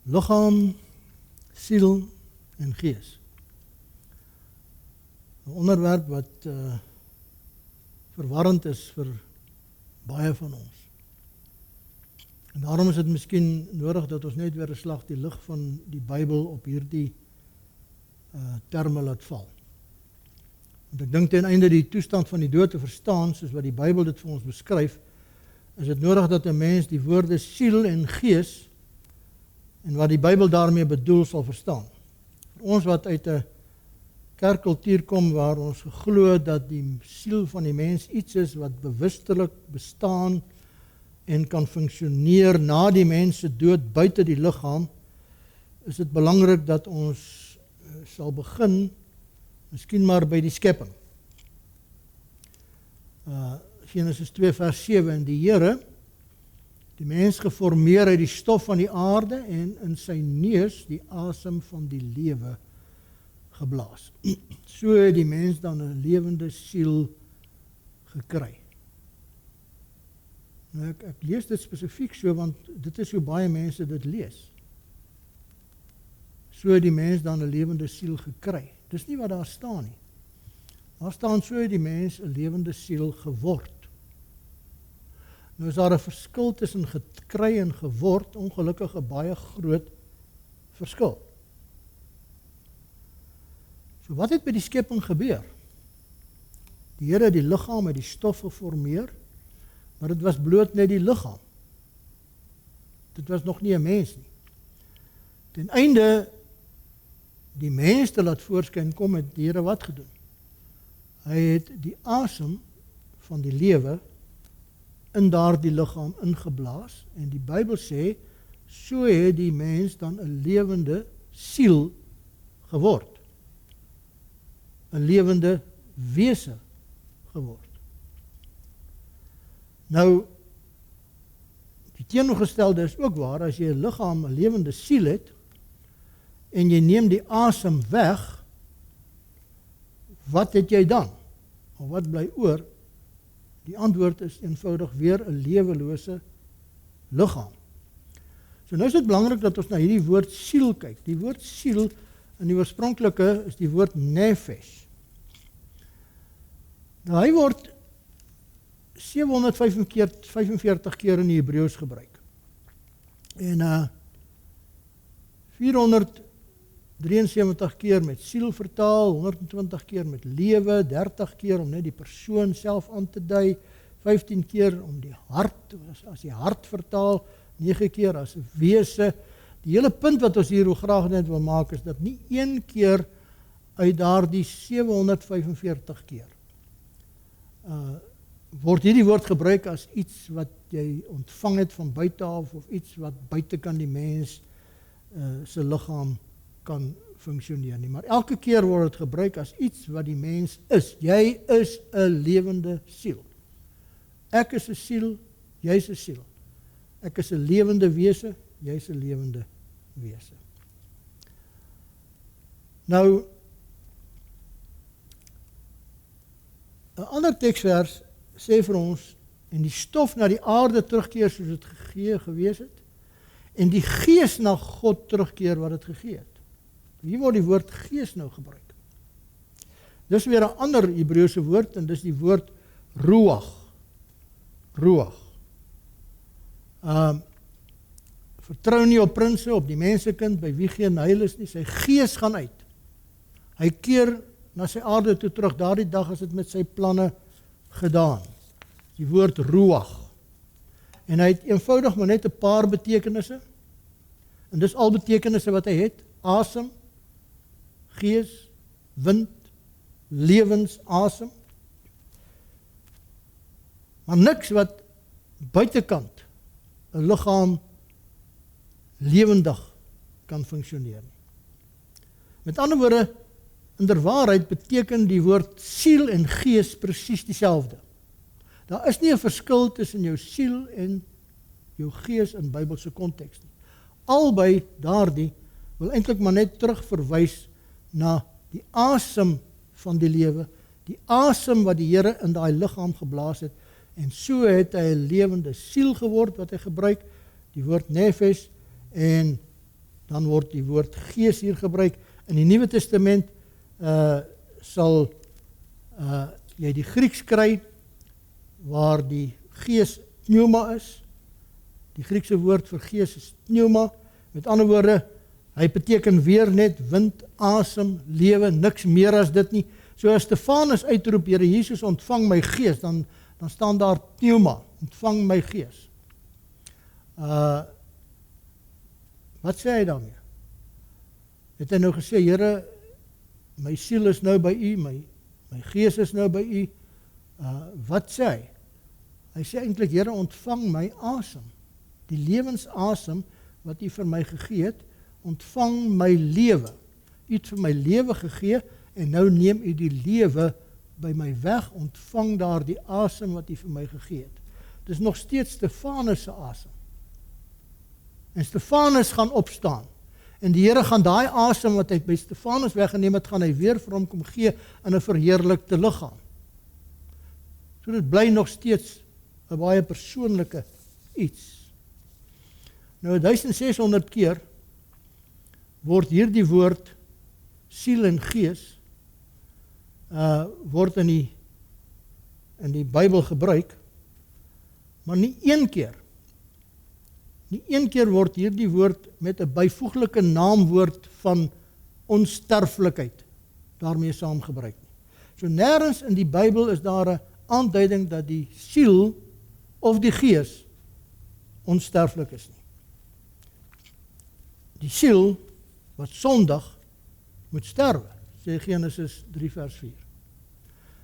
liggaam, siel en gees. 'n onderwerp wat verwarrend is vir baie van ons. En daarom is dit miskien nodig dat ons net weer 'n slag die lig van die Bybel op hierdie terme laat val. Want ek dink ten einde die toestand van die dood te verstaan, soos wat die Bybel dit vir ons beskryf, is dit nodig dat 'n mens die woorde siel en gees en wat die Bybel daarmee bedoel sal verstaan. Vir ons wat uit 'n kerkkultuur kom waar ons geglo dat die siel van die mens iets is wat bewustelik bestaan en kan funksioneer na die mens se dood buite die liggaam, is dit belangrik dat ons sal begin, miskien maar by die skepping. Genesis 2 vers 7, en die Here, die mens geformeer uit die stof van die aarde en in sy neus die asem van die lewe geblaas. So het die mens dan 'n lewende siel gekry. Nou ek lees dit spesifiek so, want dit is hoe baie mense dit lees. So het die mens dan 'n lewende siel gekry. Dis nie wat daar staan nie. Daar staan so het die mens 'n lewende siel geword. Nou is daar 'n verskil tussen gekry en geword, ongelukkig 'n baie groot verskil. So wat het by die skepping gebeur? Die Here het die liggaam uit die stof geformeer, maar dit was bloot net die liggaam. Dit was nog nie 'n mens nie. Ten einde die mens te laat voorskyn kom, het die Here wat gedoen? Hy het die asem van die lewe in daardie liggaam ingeblaas, en die Bybel sê, so het die mens dan 'n lewende siel geword. 'n lewende wese geword. Nou, die teenoorgestelde is ook waar, as jy 'n liggaam, 'n lewende siel het, en jy neem die asem weg, wat het jy dan? Of wat bly oor? Die antwoord is eenvoudig weer 'n lewelose liggaam. So nou is dit belangrik dat ons na hierdie woord siel kyk. Die woord siel in die oorspronklike is die woord nefesh. Nou hy word 745 keer in die Hebreëus gebruik. En 473 keer met siel vertaal, 120 keer met lewe, 30 keer om net die persoon self aan te dui, 15 keer om die hart, as die hart vertaal, 9 keer as 'n wese. Die hele punt wat ons hier graag net wil maak is dat nie een keer uit daardie 745 keer word hierdie woord gebruik as iets wat jy ontvang het van buite af of iets wat buitekant die mens se liggaam kan funksioneer nie. Maar elke keer word dit gebruik as iets wat die mens is. Jy is 'n lewende siel. Ek is 'n siel, jy's 'n siel. Ek is 'n lewende wese, jy's 'n lewende wese. Nou, 'n ander teksvers sê vir ons, en die stof na die aarde terugkeer soos dit gegee gewees het, en die gees na God terugkeer wat dit gegee het. Hier word die woord gees nou gebruik. Dis weer 'n ander Hebreëse woord, en dis die woord ruach. Ruach. Vertrou nie op prinse, op die mensekind, by wie geen heil is nie. Sy gees gaan uit. Hy keer na sy aarde toe terug. Daardie dag is dit met sy planne gedaan. Die woord ruach. En hy het eenvoudig maar net 'n paar betekenisse. En dis al betekenisse wat hy het. Asem, gees, wind, lewensasem. Maar niks wat buitekant 'n liggaam lewendig kan funksioneer nie. Met ander woorde, inderwaarheid beteken die woord siel en gees presies dieselfde. Daar is nie 'n verskil tussen jou siel en jou gees in Bybelse konteks nie. Albei daardie wil eintlik maar net terugverwys na die asem van die lewe, die asem wat die Here in daai liggaam geblaas het, en so het hy 'n lewende siel geword wat hy gebruik, die woord nefesh, en dan word die woord gees hier gebruik. In die Nuwe Testament sal jy die Grieks kry, waar die gees pneuma is. Die Griekse woord vir gees is pneuma. Met ander woorde, hy beteken weer net wind, asem, lewe, niks meer as dit nie. So as Stefanus uitroep, Here Jesus, ontvang my gees, dan staan daar pneuma, ontvang my gees. Wat sê hy daarmee? Het hy nou gesê, Here, my siel is nou by u, my gees is nou by u. Wat sê hy? Hy sê eintlik, Here, ontvang my asem. Die lewensasem wat u vir my gegee het, ontvang my lewe. U het vir my lewe gegee, en nou neem u die lewe by my weg, ontvang daar die asem wat u vir my gegee het. Dit is nog steeds Stefanus se asem. En Stefanus gaan opstaan. En die Here gaan daai asem wat hy by Stefanus weggeneem het, gaan hy weer vir hom kom gee in 'n verheerlikte liggaam. So dit bly nog steeds 'n baie persoonlike iets. Nou 1600 keer word hierdie woord siel en gees word in die Bybel gebruik, maar nie een keer word hierdie woord met 'n byvoeglike naamwoord van onsterflikheid daarmee saamgebruik nie. So nêrens in die Bybel is daar 'n aanduiding dat die siel of die gees onsterflik is nie. Die siel wat sondig moet sterwe, sê Genesis 3 vers 4.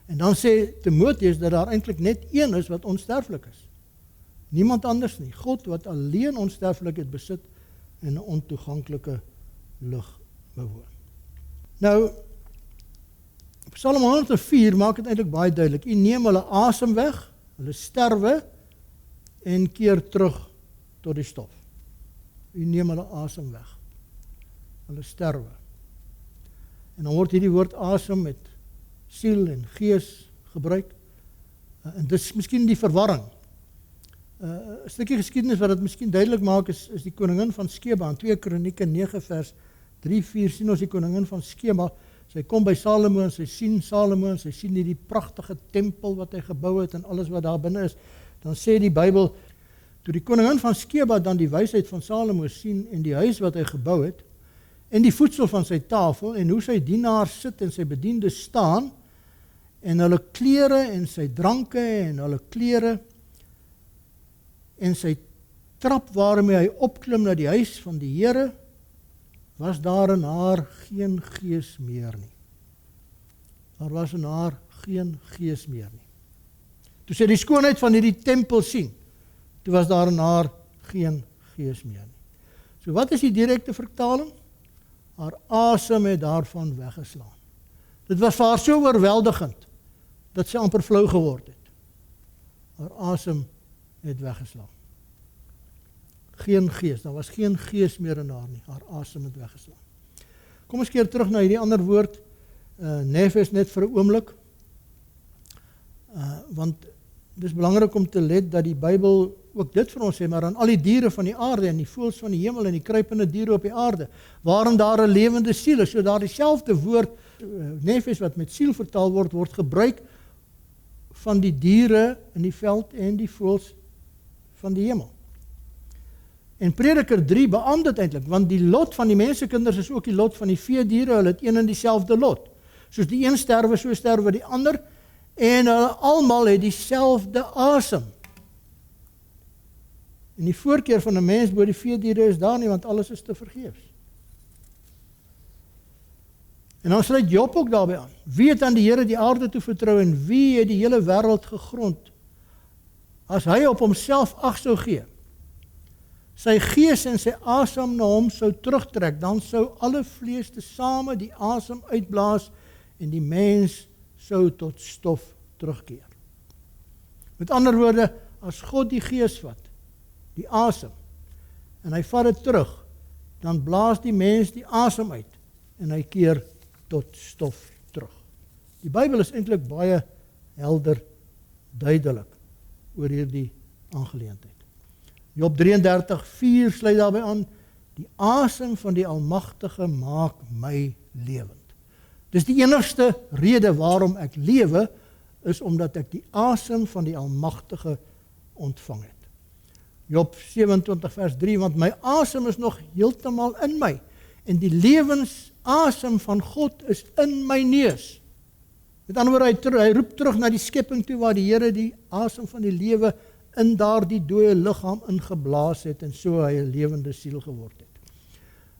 En dan sê Timoteus dat daar eintlik net een is wat onsterflik is. Niemand anders nie. God wat alleen onsterflikheid besit en 'n ontoeganklike lig bewoon. Nou, Psalm 104 maak dit eintlik baie duidelik. U neem hulle asem weg, hulle sterwe en keer terug tot die stof. U neem hulle asem weg. Hulle sterwe. En dan word hierdie woord asem met siel en gees gebruik. En dit is miskien die verwarring. 'n stukkie geskiedenis wat dit miskien duidelik maak is die koningin van Skeba. In 2 Kronieke 9 vers 3-4 sien ons die koningin van Skeba. Sy kom by Salomo en sy sien Salomo en sy sien hierdie pragtige tempel wat hy gebou het en alles wat daar binne is. Dan sê die Bybel, toe die koningin van Skeba dan die wysheid van Salomo sien en die huis wat hy gebou het en die voedsel van sy tafel en hoe sy dienaars sit en sy bediendes staan en hulle klere en sy dranke en hulle klere en sy trap waarmee hy opklim na die huis van die Here, was daar in haar geen gees meer nie. Daar was in haar geen gees meer nie. Toe sy die skoonheid van hierdie tempel sien, toe was daar in haar geen gees meer nie. So wat is die direkte vertaling? Haar asem het daarvan weggeslaan. Dit was vir haar so oorweldigend, dat sy amper flou geword het. Haar asem het weggeslaan. Geen gees, daar was geen gees meer in haar nie, haar asem het weggeslaan. Kom ons keer terug na hierdie ander woord, nefes net vir 'n oomblik, want dit is belangrik om te let dat die Bybel ook dit vir ons sê, maar aan al die diere van die aarde en die voëls van die hemel en die kruipende diere op die aarde, waarin daar 'n lewende siel is, so daar dieselfde woord, nefes wat met siel vertaal word gebruik van die diere in die veld en die voëls van die hemel. En Prediker 3 beamoed dit eintlik, want die lot van die mensekinders is ook die lot van die veediere, hulle het een en dieselfde lot. Soos die een sterwe, so sterwe die ander, en hulle almal het dieselfde asem. En die voorkeur van 'n mens bo die veediere is daar nie, want alles is te vergeefs. En dan sluit Job ook daarbey aan. Wie het aan die Here die aarde toe vertrou en wie het die hele wêreld gegrond? As hy op homself ag sou gee, sy gees en sy asem na hom sou terugtrek, dan sou alle vlees tesame die asem uitblaas en die mens sou tot stof terugkeer. Met ander woorde, as God die gees vat, die asem, en hy vat dit terug, dan blaas die mens die asem uit en hy keer tot stof terug. Die Bybel is eintlik baie helder, duidelik oor hierdie aangeleentheid. Job 33:4 sluit daarbey aan, Die asem van die Almagtige maak my lewend. Dis die enigste rede waarom ek lewe, is omdat ek die asem van die Almagtige ontvang het. Job 27 vers 3, want my asem is nog heeltemal in my, en die lewensasem van God is in my neus. Met ander woorde, hy roep terug na die skepping toe, waar die Here die asem van die lewe in daardie dooie liggaam ingeblaas het, en so hy 'n lewende siel geword het.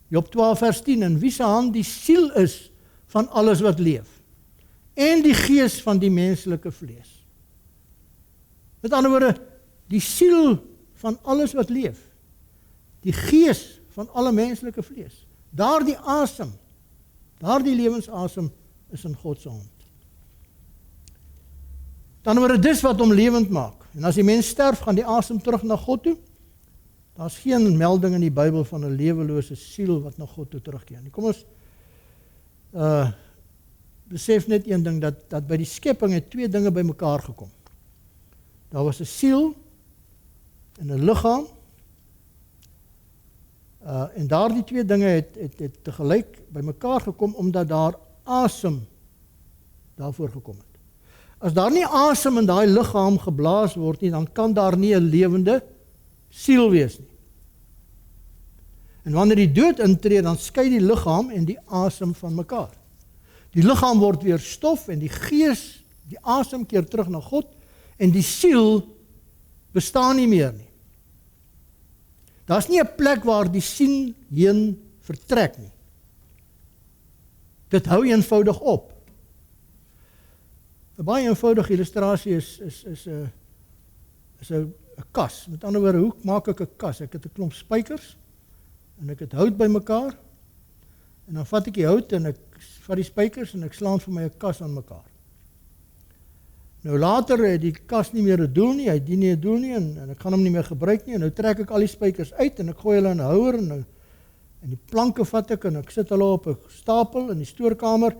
Job 12 vers 10, in wie se hand die siel is van alles wat leef, en die gees van die menslike vlees. Met ander woorde, die siel van alles wat leef, die gees van alle menslike vlees, daardie asem, daardie lewensasem is in God se hand. Dan word dit dis wat hom lewend maak. En as die mens sterf, gaan die asem terug na God toe. Daar's geen melding in die Bybel van 'n lewelose siel wat na God toe terugkeer nie. Kom ons besef net een ding, dat by die skepping het twee dinge bymekaar gekom. Daar was 'n siel en 'n liggaam. En daardie twee dinge het tegelyk bymekaar gekom omdat daar asem daarvoor gekom het. As daar nie asem in daai liggaam geblaas word nie, dan kan daar nie 'n lewende siel wees nie. En wanneer die dood intree, dan skei die liggaam en die asem van mekaar. Die liggaam word weer stof en die gees, die asem keer terug na God en die siel bestaan nie meer nie. Daar's nie 'n plek waar die siel heen vertrek nie. Dit hou eenvoudig op. 'n baie eenvoudige illustrasie is 'n kas. Met ander woorde, hoe maak ek 'n kas? Ek het 'n klomp spykers en ek het hout bymekaar. En dan vat ek die hout en ek vat die spykers en ek slaan vir my 'n kas aan mekaar. Nou later het die kas nie meer 'n doel nie, hy dien nie 'n doel nie en ek gaan hom nie meer gebruik nie en nou trek ek al die spykers uit en ek gooi hulle in 'n houer en die planke vat ek en ek sit hulle op 'n stapel in die stoorkamer.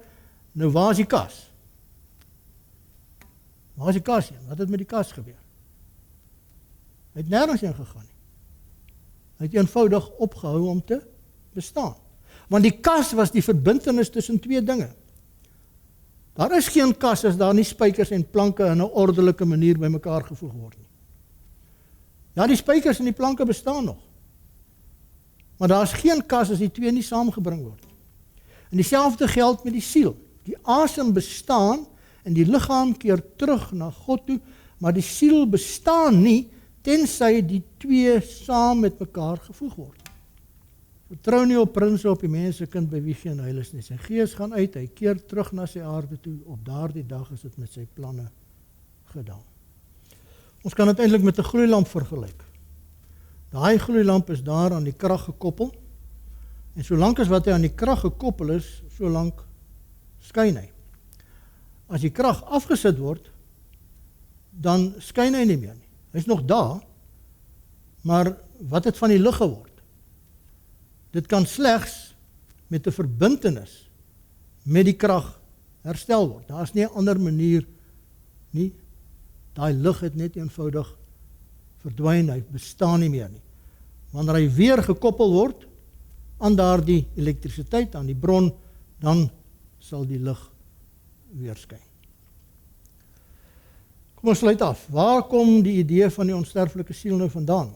Nou waar is die kas? Waar is die kas heen? Wat het met die kas gebeur? Hy het nêrens heen gegaan nie. Hy het eenvoudig opgehou om te bestaan. Want die kas was die verbintenis tussen twee dinge. Daar is geen kas as daar nie spykers en planke in 'n ordelike manier bymekaar gevoeg word nie. Ja, die spykers en die planke bestaan nog. Maar daar is geen kas as die twee nie saamgebring word. En dieselfde geld met die siel. Die asem bestaan en die liggaam keer terug na God toe, maar die siel bestaan nie tensy die twee saam met mekaar gevoeg word. Vertrou nie op prinse op die mensekind by wie geen heil is nie. Sy gees gaan uit, hy keer terug na sy aarde toe. Op daardie dag is dit met sy planne gedaan. Ons kan dit eintlik met 'n gloeilamp vergelyk. Daai gloeilamp is daar aan die krag gekoppel. En solank as wat hy aan die krag gekoppel is, solank skyn hy. As die krag afgesit word, dan skyn hy nie meer nie. Hy's nog daar, maar wat het van die lig geword? Dit kan slegs met 'n verbintenis met die krag herstel word. Daar's nie 'n ander manier nie. Daai lig het net eenvoudig verdwyn, hy bestaan nie meer nie. Wanneer hy weer gekoppel word aan daardie elektrisiteit, aan die bron, dan sal die lig weer skyn. Kom ons sluit af. Waar kom die idee van die onsterflike siel nou vandaan?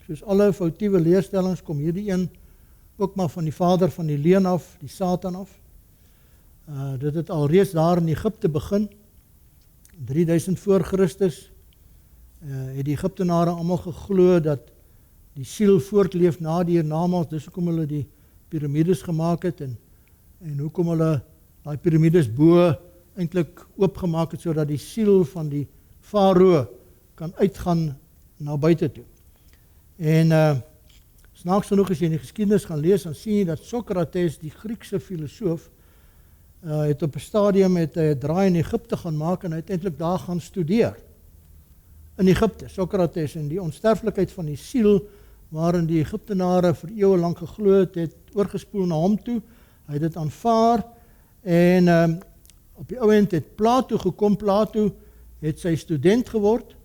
Soos alle foutiewe leerstellings kom hierdie een ook maar van die vader van die leuen af, die Satan af. Dit het alreeds daar in Egipte begin. 3000 voor Christus het die Egiptenare almal geglo dat die siel voortleef na die hiernamaals. Dis hoekom hulle die piramides gemaak het en hoekom hulle daai piramides bo eintlik oopgemaak het sodat die siel van die farao kan uitgaan na buite toe. En snaaks genoeg as jy in die geskiedenis gaan lees, dan sien jy dat Sokrates, die Griekse filosoof, het op 'n stadium met 'n draai in Egipte gaan maak en hy het eintlik daar gaan studeer. In Egipte, Sokrates en die onsterflikheid van die siel, waarin die Egiptenare vir eeue lank geglo het oorgespoel na hom toe. Hy het dit aanvaar en op die ou end het Plato gekom. Plato het sy student geword,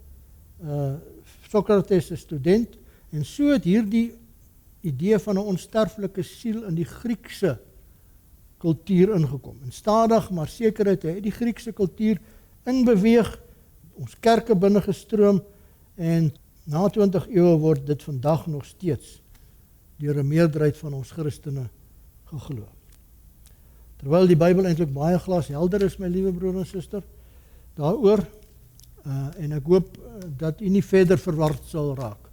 Sokrates se student, en so het hierdie idee van 'n onsterflike siel in die Griekse kultuur ingekom. En stadig maar seker het die Griekse kultuur inbeweeg, ons kerke binne gestroom, en na 20 eeue word dit vandag nog steeds deur 'n meerderheid van ons Christene geglo. Terwyl die Bybel eintlik baie glashelder is, my liewe broer en suster, daaroor, en ek hoop dat u nie verder verward sal raak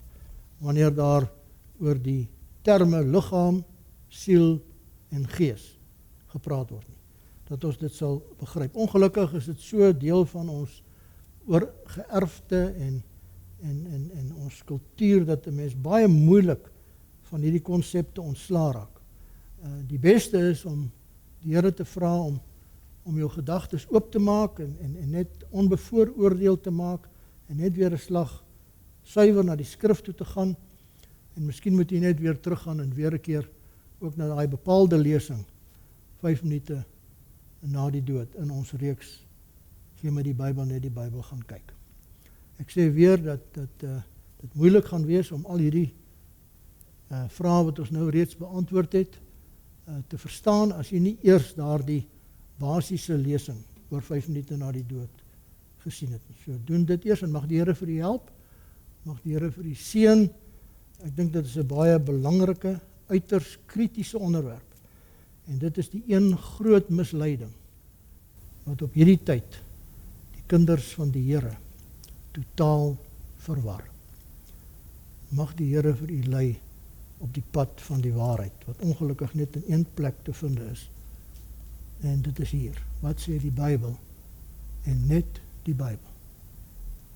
wanneer daar oor die terme liggaam, siel en gees gepraat word nie. Dat ons dit sal begryp. Ongelukkig is dit so deel van ons oorgeërfde en ons kultuur dat 'n mens baie moeilik van hierdie konsepte ontslaa raak. Die beste is om die Here te vra om jou gedagtes oop te maak en net onbevooroordeel te maak en net weer 'n slag suiwer na die skrif toe te gaan. En miskien moet jy net weer teruggaan en weer 'n keer ook na daai bepaalde lesing 5 minute na die dood in ons reeks gee my die Bybel, net die Bybel gaan kyk. Ek sê weer dat dit moeilik gaan wees om al hierdie vrae wat ons nou reeds beantwoord het te verstaan as jy nie eers daardie basiese lesing oor 5 minute na die dood gesien het nie. So doen dit eers en mag die Here vir u help, mag die Here vir u seën. Ek dink dit is 'n baie belangrike, uiters kritiese onderwerp. En dit is die een groot misleiding wat op hierdie tyd die kinders van die Here totaal verwar. Mag die Here vir u lei op die pad van die waarheid, wat ongelukkig net in een plek te vind is. En dit is hier. Wat sê die Bybel? En net die Bybel.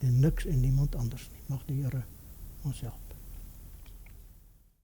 En niks en niemand anders nie. Mag die Here ons help.